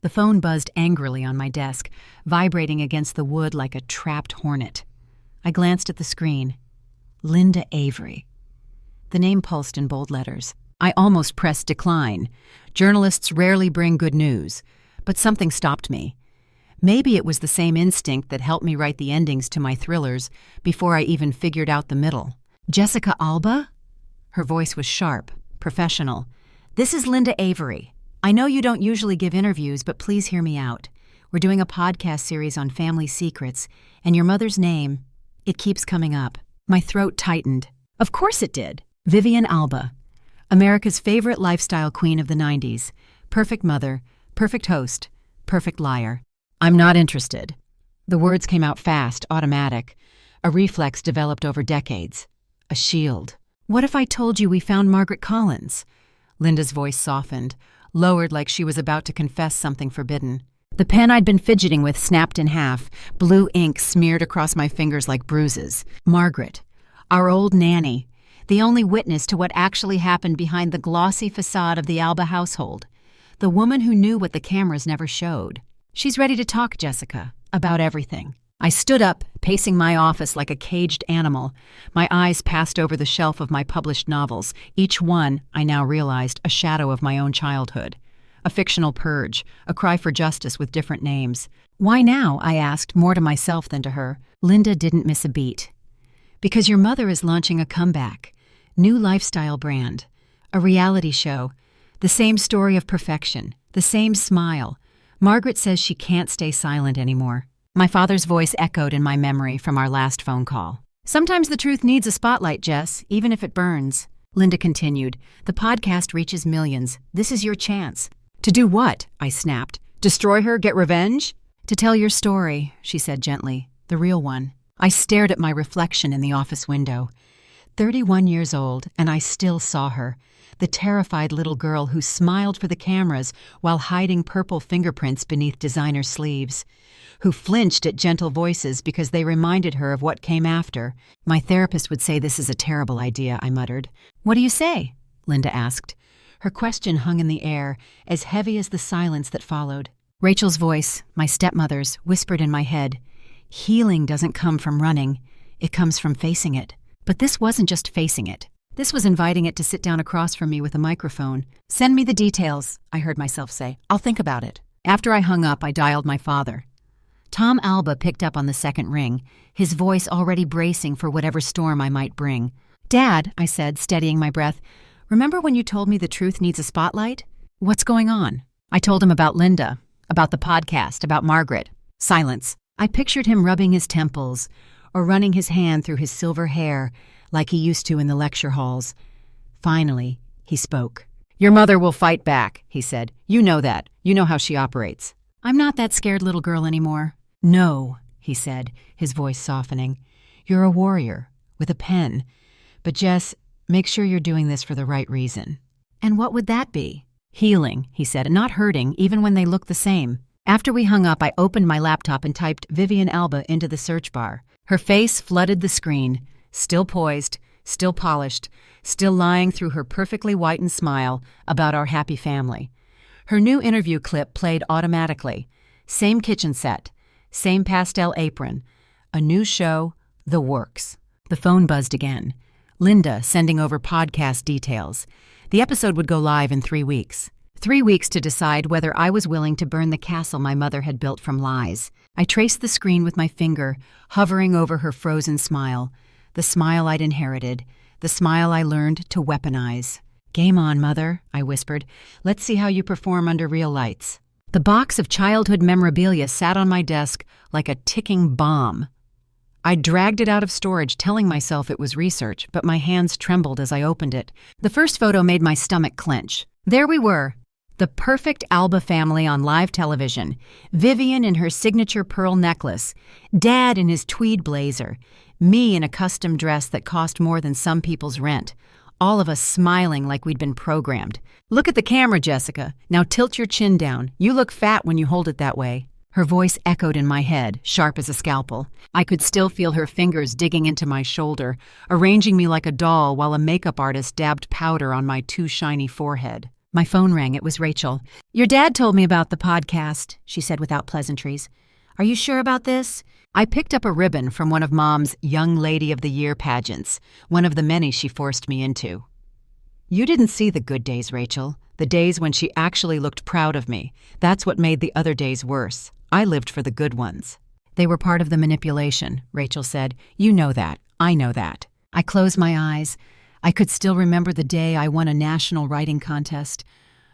The phone buzzed angrily on my desk, vibrating against the wood like a trapped hornet. I glanced at the screen. Linda Avery. The name pulsed in bold letters. I almost pressed decline. Journalists rarely bring good news, but something stopped me. Maybe it was the same instinct that helped me write the endings to my thrillers before I even figured out the middle. Jessica Alba? Her voice was sharp, professional. This is Linda Avery. I know you don't usually give interviews, but please hear me out. We're doing a podcast series on family secrets, and your mother's name, it keeps coming up. My throat tightened. Of course it did. Vivian Alba. America's favorite lifestyle queen of the 90s. Perfect mother, perfect host, perfect liar. I'm not interested. The words came out fast, automatic. A reflex developed over decades. A shield. What if I told you we found Margaret Collins? Linda's voice softened, lowered like she was about to confess something forbidden. The pen I'd been fidgeting with snapped in half, blue ink smeared across my fingers like bruises. Margaret, our old nanny, the only witness to what actually happened behind the glossy facade of the Alba household. The woman who knew what the cameras never showed. She's ready to talk, Jessica, about everything. I stood up, pacing my office like a caged animal. My eyes passed over the shelf of my published novels, each one, I now realized, a shadow of my own childhood. A fictional purge, a cry for justice with different names. Why now? I asked, more to myself than to her. Linda didn't miss a beat. Because your mother is launching a comeback. New lifestyle brand. A reality show. The same story of perfection. The same smile. Margaret says she can't stay silent anymore. My father's voice echoed in my memory from our last phone call. Sometimes the truth needs a spotlight, Jess, even if it burns. Linda continued. The podcast reaches millions. This is your chance. To do what? I snapped. Destroy her? Get revenge? To tell your story, she said gently. The real one. I stared at my reflection in the office window. 31 years old, and I still saw her. The terrified little girl who smiled for the cameras while hiding purple fingerprints beneath designer sleeves. Who flinched at gentle voices because they reminded her of what came after. My therapist would say this is a terrible idea, I muttered. What do you say? Linda asked. Her question hung in the air, as heavy as the silence that followed. Rachel's voice, my stepmother's, whispered in my head. Healing doesn't come from running. It comes from facing it. But this wasn't just facing it. This was inviting it to sit down across from me with a microphone. Send me the details, I heard myself say. I'll think about it. After I hung up, I dialed my father. Tom Alba picked up on the second ring, his voice already bracing for whatever storm I might bring. Dad, I said, steadying my breath, remember when you told me the truth needs a spotlight? What's going on? I told him about Linda, about the podcast, about Margaret. Silence. I pictured him rubbing his temples or running his hand through his silver hair like he used to in the lecture halls. Finally, he spoke. Your mother will fight back, he said. You know that. You know how she operates. I'm not that scared little girl anymore. No, he said, his voice softening. You're a warrior, with a pen. But Jess, make sure you're doing this for the right reason. And what would that be? Healing, he said, and not hurting, even when they look the same. After we hung up, I opened my laptop and typed Vivian Alba into the search bar. Her face flooded the screen, still poised, still polished, still lying through her perfectly whitened smile about our happy family. Her new interview clip played automatically. Same kitchen set, same pastel apron. A new show, the works. The phone buzzed again. Linda sending over podcast details. The episode would go live in 3 weeks. 3 weeks to decide whether I was willing to burn the castle my mother had built from lies. I traced the screen with my finger, hovering over her frozen smile. The smile I'd inherited. The smile I learned to weaponize. Game on, Mother, I whispered. Let's see how you perform under real lights. The box of childhood memorabilia sat on my desk like a ticking bomb. I dragged it out of storage, telling myself it was research, but my hands trembled as I opened it. The first photo made my stomach clench. There we were. The perfect Alba family on live television. Vivian in her signature pearl necklace. Dad in his tweed blazer. Me in a custom dress that cost more than some people's rent. All of us smiling like we'd been programmed. Look at the camera, Jessica. Now tilt your chin down. You look fat when you hold it that way. Her voice echoed in my head, sharp as a scalpel. I could still feel her fingers digging into my shoulder, arranging me like a doll while a makeup artist dabbed powder on my too shiny forehead. My phone rang. It was Rachel. "Your dad told me about the podcast," she said without pleasantries. "Are you sure about this?" I picked up a ribbon from one of Mom's Young Lady of the Year pageants, one of the many she forced me into. "You didn't see the good days, Rachel. The days when she actually looked proud of me. That's what made the other days worse. I lived for the good ones." "They were part of the manipulation," Rachel said. "You know that. I know that." I closed my eyes. I could still remember the day I won a national writing contest.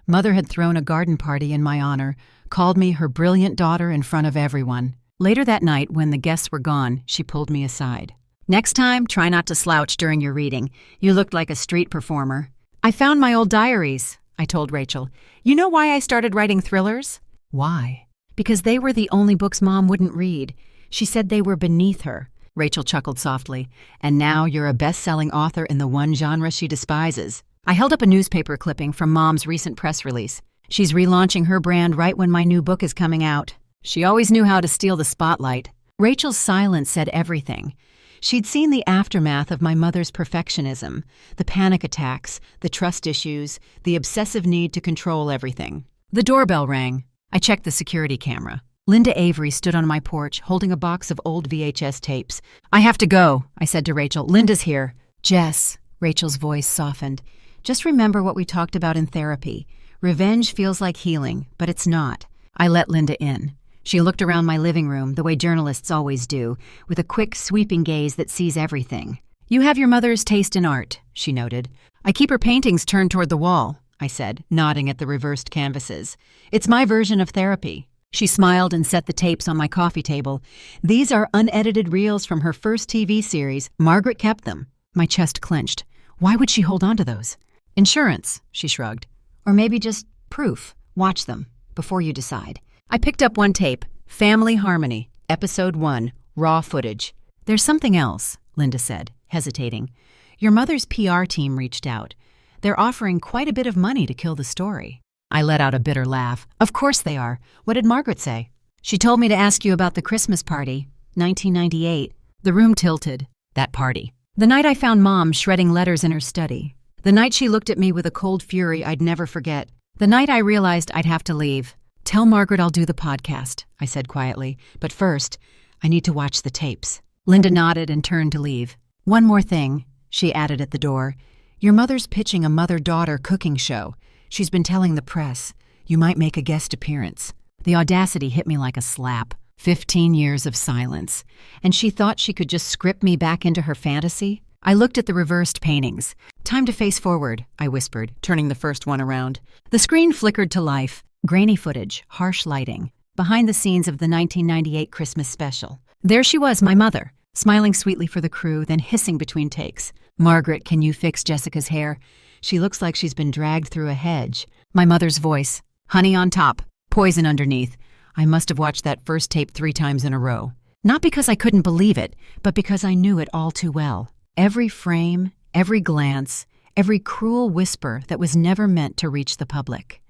Mother had thrown a garden party in my honor, called me her brilliant daughter in front of everyone. Later that night, when the guests were gone, she pulled me aside. "Next time, try not to slouch during your reading. You looked like a street performer." "I found my old diaries," I told Rachel. "You know why I started writing thrillers?" "Why?" "Because they were the only books Mom wouldn't read. She said they were beneath her." Rachel chuckled softly. "And now you're a best-selling author in the one genre she despises." I held up a newspaper clipping from Mom's recent press release. "She's relaunching her brand right when my new book is coming out." She always knew how to steal the spotlight. Rachel's silence said everything. She'd seen the aftermath of my mother's perfectionism, the panic attacks, the trust issues, the obsessive need to control everything. The doorbell rang. I checked the security camera. Linda Avery stood on my porch, holding a box of old VHS tapes. "I have to go," I said to Rachel. "Linda's here." "Jess," Rachel's voice softened. "Just remember what we talked about in therapy. Revenge feels like healing, but it's not." I let Linda in. She looked around my living room the way journalists always do, with a quick, sweeping gaze that sees everything. "You have your mother's taste in art," she noted. "I keep her paintings turned toward the wall," I said, nodding at the reversed canvases. "It's my version of therapy." She smiled and set the tapes on my coffee table. "These are unedited reels from her first TV series. Margaret kept them." My chest clenched. Why would she hold on to those? "Insurance," she shrugged. "Or maybe just proof. Watch them before you decide." I picked up one tape, Family Harmony, Episode 1, raw footage. "There's something else," Linda said, hesitating. "Your mother's PR team reached out. They're offering quite a bit of money to kill the story." I let out a bitter laugh. "Of course they are. What did Margaret say?" "She told me to ask you about the Christmas party, 1998. The room tilted. That party. The night I found Mom shredding letters in her study. The night she looked at me with a cold fury I'd never forget. The night I realized I'd have to leave. "Tell Margaret I'll do the podcast," I said quietly. "But first, I need to watch the tapes." Linda nodded and turned to leave. "One more thing," she added at the door. "Your mother's pitching a mother-daughter cooking show. She's been telling the press. You might make a guest appearance." The audacity hit me like a slap. 15 years of silence. And she thought she could just script me back into her fantasy? I looked at the reversed paintings. "Time to face forward," I whispered, turning the first one around. The screen flickered to life. Grainy footage, harsh lighting, behind the scenes of the 1998 Christmas special. There she was, my mother, smiling sweetly for the crew, then hissing between takes. "Margaret, can you fix Jessica's hair? She looks like she's been dragged through a hedge." My mother's voice, "Honey on top, poison underneath." I must have watched that first tape 3 times in a row. Not because I couldn't believe it, but because I knew it all too well. Every frame, every glance, every cruel whisper that was never meant to reach the public.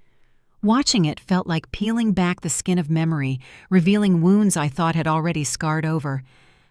Watching it felt like peeling back the skin of memory, revealing wounds I thought had already scarred over.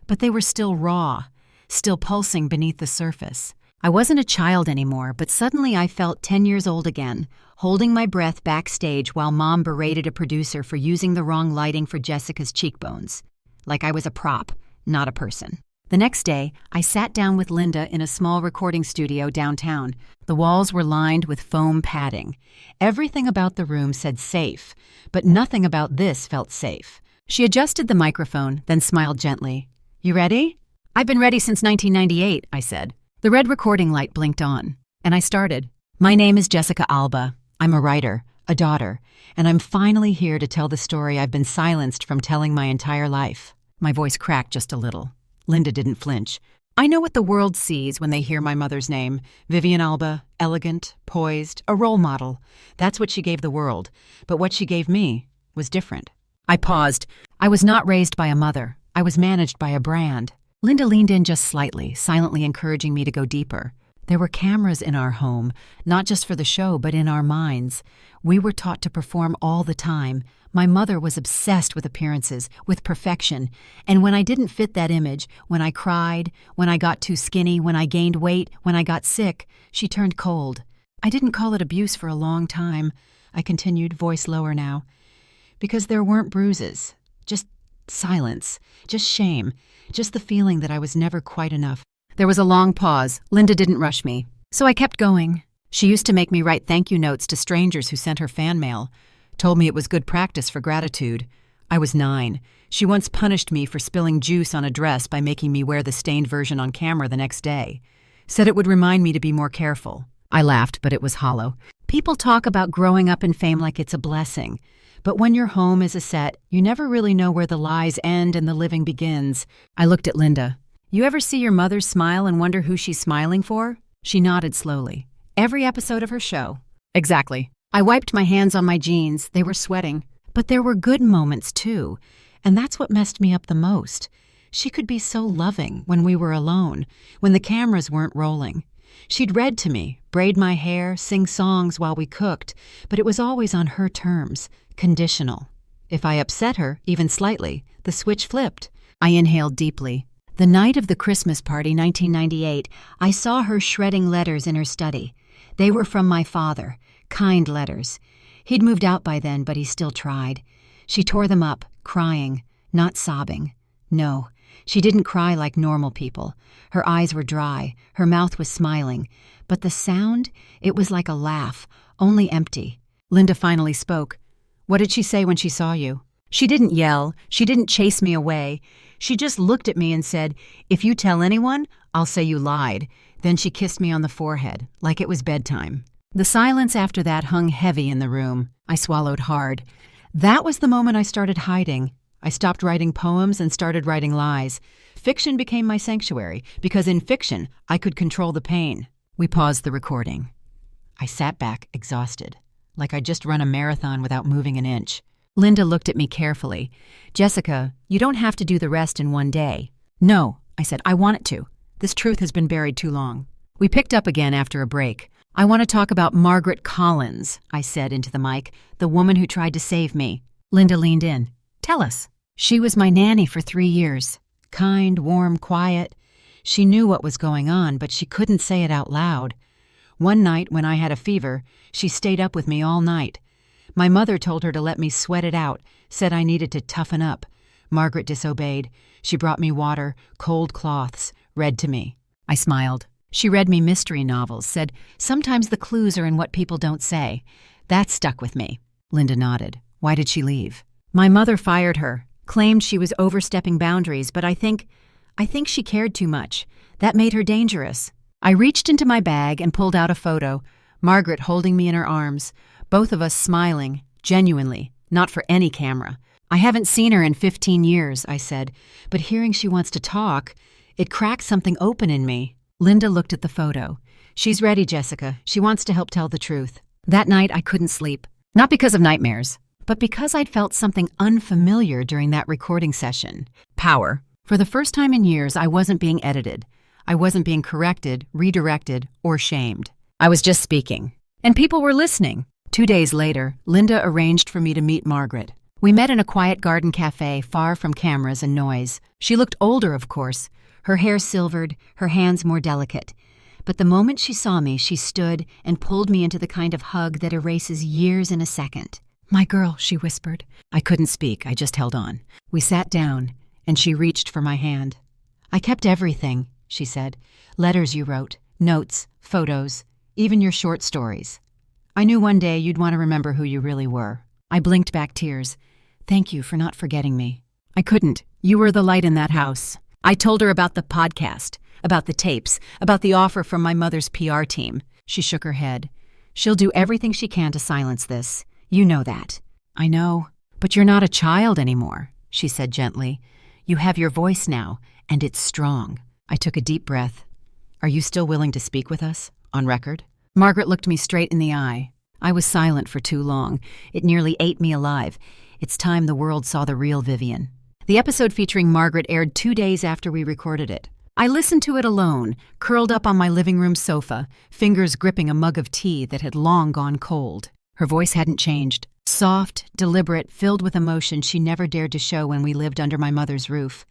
But they were still raw, still pulsing beneath the surface. I wasn't a child anymore, but suddenly I felt 10 years old again, holding my breath backstage while Mom berated a producer for using the wrong lighting for Jessica's cheekbones. Like I was a prop, not a person. The next day, I sat down with Linda in a small recording studio downtown. The walls were lined with foam padding. Everything about the room said safe, but nothing about this felt safe. She adjusted the microphone, then smiled gently. "You ready?" "I've been ready since 1998, I said. The red recording light blinked on, and I started. "My name is Jessica Alba. I'm a writer, a daughter, and I'm finally here to tell the story I've been silenced from telling my entire life." My voice cracked just a little. Linda didn't flinch. "I know what the world sees when they hear my mother's name. Vivian Alba, elegant, poised, a role model. That's what she gave the world. But what she gave me was different." I paused. I was not raised by a mother. I was managed by a brand. Linda leaned in just slightly, silently encouraging me to go deeper. There were cameras in our home, not just for the show, but in our minds. We were taught to perform all the time. My mother was obsessed with appearances, with perfection. And when I didn't fit that image, when I cried, when I got too skinny, when I gained weight, when I got sick, she turned cold. I didn't call it abuse for a long time, I continued, voice lower now, because there weren't bruises, just silence, just shame, just the feeling that I was never quite enough. There was a long pause. Linda didn't rush me, so I kept going. She used to make me write thank you notes to strangers who sent her fan mail, told me it was good practice for gratitude. I was 9. She once punished me for spilling juice on a dress by making me wear the stained version on camera the next day. Said it would remind me to be more careful. I laughed, but it was hollow. People talk about growing up in fame like it's a blessing. But when your home is a set, you never really know where the lies end and the living begins. I looked at Linda. You ever see your mother smile and wonder who she's smiling for? She nodded slowly. Every episode of her show. Exactly. I wiped my hands on my jeans. They were sweating. But there were good moments, too. And that's what messed me up the most. She could be so loving when we were alone, when the cameras weren't rolling. She'd read to me, braid my hair, sing songs while we cooked, but it was always on her terms, conditional. If I upset her, even slightly, the switch flipped. I inhaled deeply. The night of the Christmas party, 1998, I saw her shredding letters in her study. They were from my father, kind letters. He'd moved out by then, but he still tried. She tore them up, crying, not sobbing. No, she didn't cry like normal people. Her eyes were dry, her mouth was smiling. But the sound, it was like a laugh, only empty. Linda finally spoke. What did she say when she saw you? She didn't yell. She didn't chase me away. She just looked at me and said, "If you tell anyone, I'll say you lied." Then she kissed me on the forehead, like it was bedtime. The silence after that hung heavy in the room. I swallowed hard. That was the moment I started hiding. I stopped writing poems and started writing lies. Fiction became my sanctuary, because in fiction, I could control the pain. We paused the recording. I sat back, exhausted, like I'd just run a marathon without moving an inch. Linda looked at me carefully. "Jessica, you don't have to do the rest in one day." "No," I said, "I want it to. This truth has been buried too long." We picked up again after a break. "I want to talk about Margaret Collins," I said into the mic, "the woman who tried to save me." Linda leaned in. "Tell us." "She was my nanny for 3 years. Kind, warm, quiet. She knew what was going on, but she couldn't say it out loud. One night, when I had a fever, she stayed up with me all night. My mother told her to let me sweat it out, said I needed to toughen up. Margaret disobeyed. She brought me water, cold cloths, read to me. I smiled. She read me mystery novels, said, "Sometimes the clues are in what people don't say." That stuck with me. Linda nodded. "Why did she leave?" "My mother fired her, claimed she was overstepping boundaries, but I think she cared too much. That made her dangerous." I reached into my bag and pulled out a photo, Margaret holding me in her arms, both of us smiling, genuinely, not for any camera. "I haven't seen her in 15 years, I said, "but hearing she wants to talk, it cracked something open in me." Linda looked at the photo. "She's ready, Jessica. She wants to help tell the truth." That night I couldn't sleep. Not because of nightmares, but because I'd felt something unfamiliar during that recording session. Power. For the first time in years, I wasn't being edited. I wasn't being corrected, redirected, or shamed. I was just speaking. And people were listening. 2 days later, Linda arranged for me to meet Margaret. We met in a quiet garden cafe far from cameras and noise. She looked older, of course, her hair silvered, her hands more delicate. But the moment she saw me, she stood and pulled me into the kind of hug that erases years in a second. "My girl," she whispered. I couldn't speak, I just held on. We sat down, and she reached for my hand. "I kept everything," she said. "Letters you wrote, notes, photos, even your short stories. I knew one day you'd want to remember who you really were." I blinked back tears. "Thank you for not forgetting me." "I couldn't. You were the light in that house." I told her about the podcast, about the tapes, about the offer from my mother's PR team. She shook her head. "She'll do everything she can to silence this. You know that." "I know. But you're not a child anymore," she said gently. "You have your voice now, and it's strong." I took a deep breath. "Are you still willing to speak with us? On record?" Margaret looked me straight in the eye. I was silent for too long. It nearly ate me alive. It's time the world saw the real Vivian. The episode featuring Margaret aired 2 days after we recorded it. I listened to it alone, curled up on my living room sofa, fingers gripping a mug of tea that had long gone cold. Her voice hadn't changed. Soft, deliberate, filled with emotion she never dared to show when we lived under my mother's roof.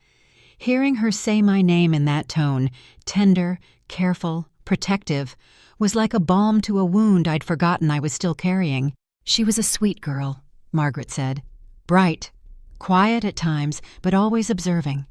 Hearing her say my name in that tone, tender, careful, protective, was like a balm to a wound I'd forgotten I was still carrying. She was a sweet girl, Margaret said. Bright, quiet at times, but always observing.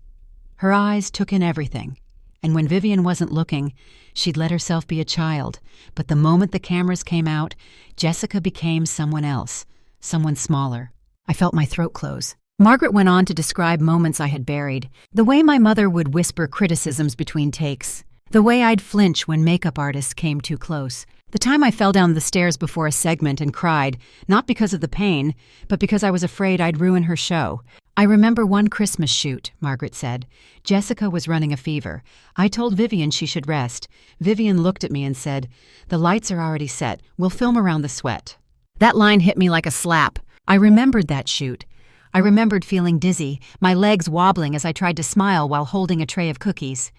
Her eyes took in everything, and when Vivian wasn't looking, she'd let herself be a child, but the moment the cameras came out, Jessica became someone else, someone smaller. I felt my throat close. Margaret went on to describe moments I had buried, the way my mother would whisper criticisms between takes, the way I'd flinch when makeup artists came too close, the time I fell down the stairs before a segment and cried, not because of the pain, but because I was afraid I'd ruin her show. I remember one Christmas shoot, Margaret said. Jessica was running a fever. I told Vivian she should rest. Vivian looked at me and said, "The lights are already set. We'll film around the sweat." That line hit me like a slap. I remembered that shoot. I remembered feeling dizzy, my legs wobbling as I tried to smile while holding a tray of cookies.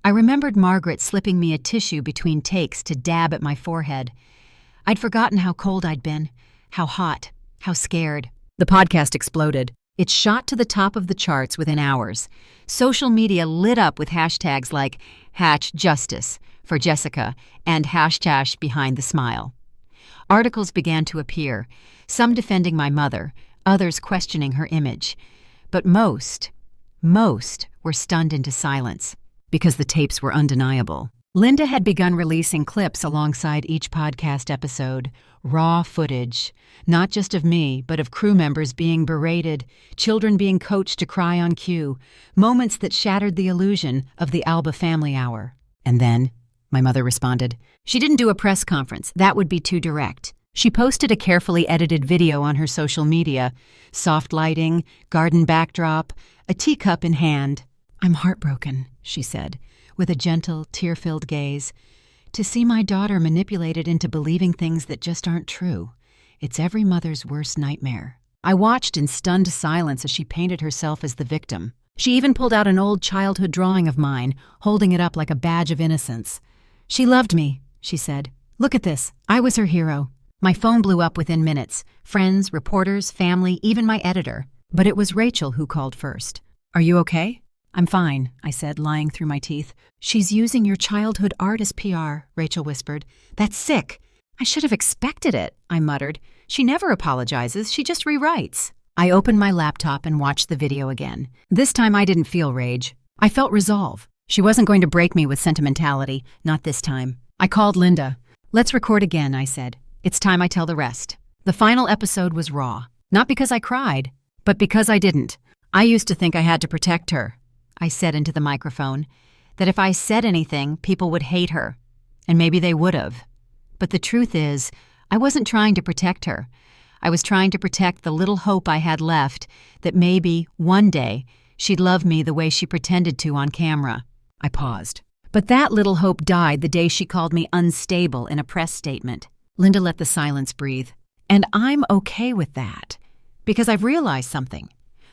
I remembered Margaret slipping me a tissue between takes to dab at my forehead. I'd forgotten how cold I'd been, how hot, how scared. The podcast exploded. It shot to the top of the charts within hours. Social media lit up with hashtags like #Justice for Jessica and #BehindTheSmile. Articles began to appear, some defending my mother, others questioning her image. But most were stunned into silence, because the tapes were undeniable. Linda had begun releasing clips alongside each podcast episode, raw footage, not just of me, but of crew members being berated, children being coached to cry on cue, moments that shattered the illusion of the Alba family hour. And then, my mother responded, she didn't do a press conference. That would be too direct. She posted a carefully edited video on her social media, soft lighting, garden backdrop, a teacup in hand. "I'm heartbroken," she said, with a gentle, tear-filled gaze. "To see my daughter manipulated into believing things that just aren't true. It's every mother's worst nightmare." I watched in stunned silence as she painted herself as the victim. She even pulled out an old childhood drawing of mine, holding it up like a badge of innocence. "She loved me," she said. "Look at this. I was her hero." My phone blew up within minutes. Friends, reporters, family, even my editor. But it was Rachel who called first. "Are you okay?" "I'm fine," I said, lying through my teeth. "She's using your childhood art as PR," Rachel whispered. "That's sick." "I should have expected it," I muttered. "She never apologizes, she just rewrites." I opened my laptop and watched the video again. This time I didn't feel rage. I felt resolve. She wasn't going to break me with sentimentality, not this time. I called Linda. "Let's record again," I said. "It's time I tell the rest." The final episode was raw. Not because I cried, but because I didn't. I used to think I had to protect her, I said into the microphone, that if I said anything, people would hate her. And maybe they would have. But the truth is, I wasn't trying to protect her. I was trying to protect the little hope I had left that maybe, one day, she'd love me the way she pretended to on camera. I paused. But that little hope died the day she called me unstable in a press statement. Linda let the silence breathe. And I'm okay with that. Because I've realized something.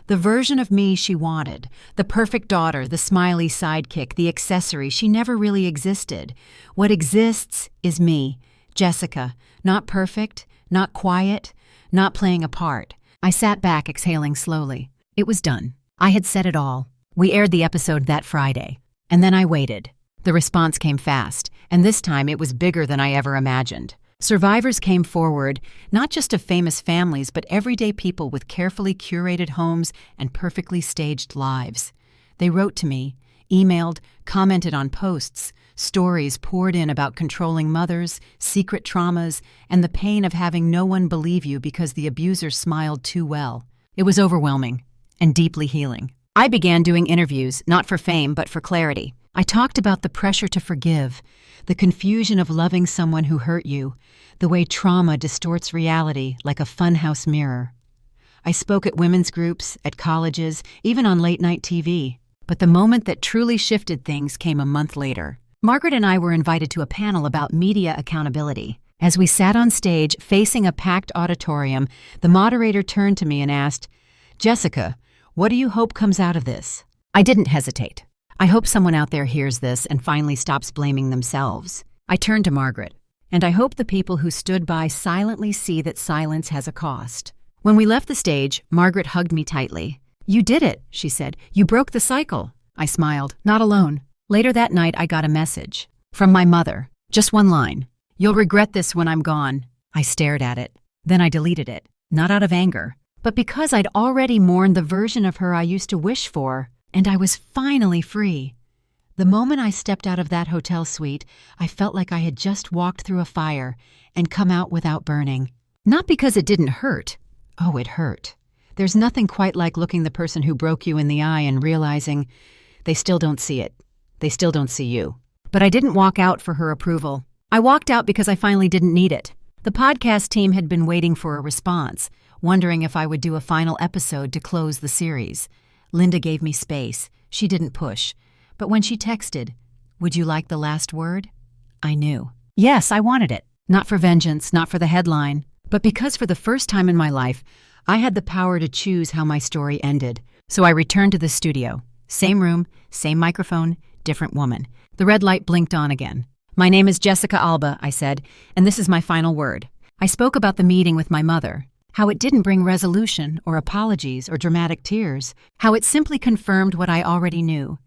The version of me she wanted, the perfect daughter, the smiley sidekick, the accessory, she never really existed. What exists is me, Jessica, not perfect, not quiet, not playing a part. I sat back, exhaling slowly. It was done. I had said it all. We aired the episode that Friday. And then I waited. The response came fast, and this time it was bigger than I ever imagined. Survivors came forward, not just of famous families, but everyday people with carefully curated homes and perfectly staged lives. They wrote to me, emailed, commented on posts. Stories poured in about controlling mothers, secret traumas, and the pain of having no one believe you because the abuser smiled too well. It was overwhelming and deeply healing. I began doing interviews, not for fame, but for clarity. I talked about the pressure to forgive, the confusion of loving someone who hurt you, the way trauma distorts reality like a funhouse mirror. I spoke at women's groups, at colleges, even on late-night TV. But the moment that truly shifted things came a month later. Margaret and I were invited to a panel about media accountability. As we sat on stage facing a packed auditorium, the moderator turned to me and asked, "Jessica, what do you hope comes out of this?" I didn't hesitate. I hope someone out there hears this and finally stops blaming themselves. I turned to Margaret, and I hope the people who stood by silently see that silence has a cost. When we left the stage, Margaret hugged me tightly. "You did it," she said. "You broke the cycle." I smiled. Not alone. Later that night, I got a message. From my mother. Just one line. "You'll regret this when I'm gone." I stared at it. Then I deleted it, not out of anger, but because I'd already mourned the version of her I used to wish for, and I was finally free. The moment I stepped out of that hotel suite, I felt like I had just walked through a fire and come out without burning. Not because it didn't hurt. Oh, it hurt. There's nothing quite like looking the person who broke you in the eye and realizing they still don't see it. They still don't see you. But I didn't walk out for her approval. I walked out because I finally didn't need it. The podcast team had been waiting for a response, wondering if I would do a final episode to close the series. Linda gave me space. She didn't push. But when she texted, "Would you like the last word?" I knew. Yes, I wanted it. Not for vengeance, not for the headline, but because for the first time in my life, I had the power to choose how my story ended. So I returned to the studio. Same room, same microphone, different woman. The red light blinked on again. "My name is Jessica Alba," I said, "and this is my final word." I spoke about the meeting with my mother, how it didn't bring resolution or apologies or dramatic tears, how it simply confirmed what I already knew,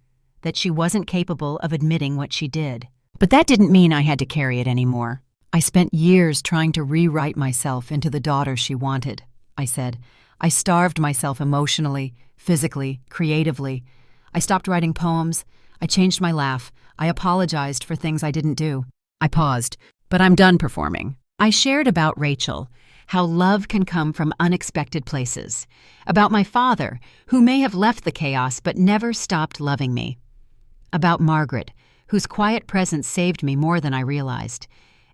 that she wasn't capable of admitting what she did. But that didn't mean I had to carry it anymore. "I spent years trying to rewrite myself into the daughter she wanted," I said. "I starved myself emotionally, physically, creatively. I stopped writing poems. I changed my laugh. I apologized for things I didn't do." I paused, "But I'm done performing." I shared about Rachel, how love can come from unexpected places, about my father, who may have left the chaos but never stopped loving me, about Margaret, whose quiet presence saved me more than I realized,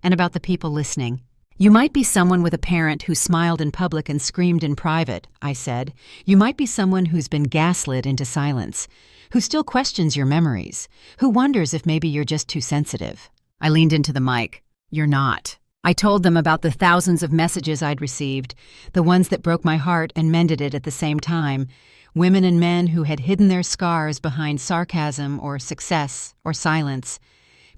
and about the people listening. "You might be someone with a parent who smiled in public and screamed in private," I said. "You might be someone who's been gaslit into silence, who still questions your memories, who wonders if maybe you're just too sensitive." I leaned into the mic. "You're not." I told them about the thousands of messages I'd received, the ones that broke my heart and mended it at the same time, women and men who had hidden their scars behind sarcasm or success or silence,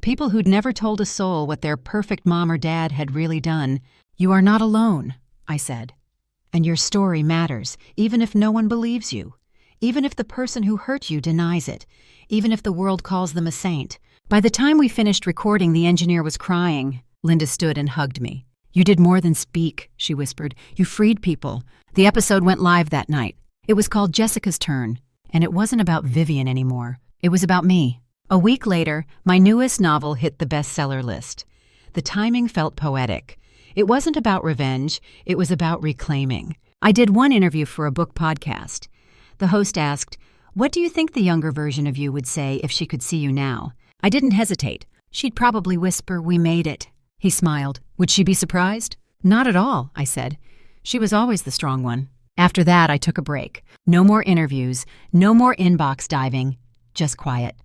people who'd never told a soul what their perfect mom or dad had really done. "You are not alone," I said. "And your story matters, even if no one believes you, even if the person who hurt you denies it, even if the world calls them a saint." By the time we finished recording, the engineer was crying. Linda stood and hugged me. "You did more than speak," she whispered. "You freed people." The episode went live that night. It was called Jessica's Turn, and it wasn't about Vivian anymore. It was about me. A week later, my newest novel hit the bestseller list. The timing felt poetic. It wasn't about revenge, it was about reclaiming. I did one interview for a book podcast. The host asked, "What do you think the younger version of you would say if she could see you now?" I didn't hesitate. "She'd probably whisper, 'We made it.'" He smiled. "Would she be surprised?" "Not at all," I said. "She was always the strong one." After that, I took a break. No more interviews, no more inbox diving, just quiet.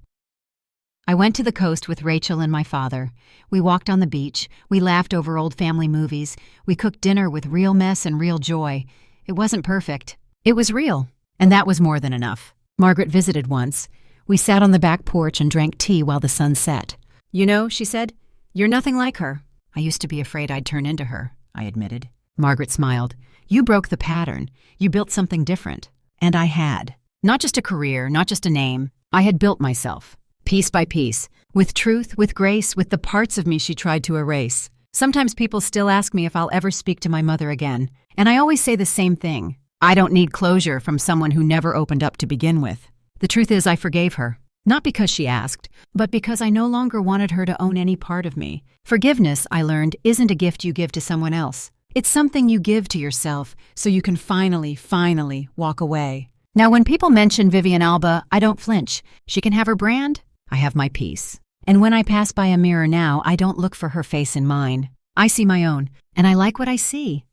I went to the coast with Rachel and my father. We walked on the beach. We laughed over old family movies. We cooked dinner with real mess and real joy. It wasn't perfect. It was real. And that was more than enough. Margaret visited once. We sat on the back porch and drank tea while the sun set. "You know," she said, "you're nothing like her." "I used to be afraid I'd turn into her," I admitted. Margaret smiled. "You broke the pattern. You built something different." And I had. Not just a career, not just a name. I had built myself, piece by piece, with truth, with grace, with the parts of me she tried to erase. Sometimes people still ask me if I'll ever speak to my mother again, and I always say the same thing. I don't need closure from someone who never opened up to begin with. The truth is, I forgave her. Not because she asked, but because I no longer wanted her to own any part of me. Forgiveness, I learned, isn't a gift you give to someone else. It's something you give to yourself so you can finally walk away. Now, when people mention Vivian Alba, I don't flinch. She can have her brand. I have my peace. And when I pass by a mirror now, I don't look for her face in mine. I see my own, and I like what I see.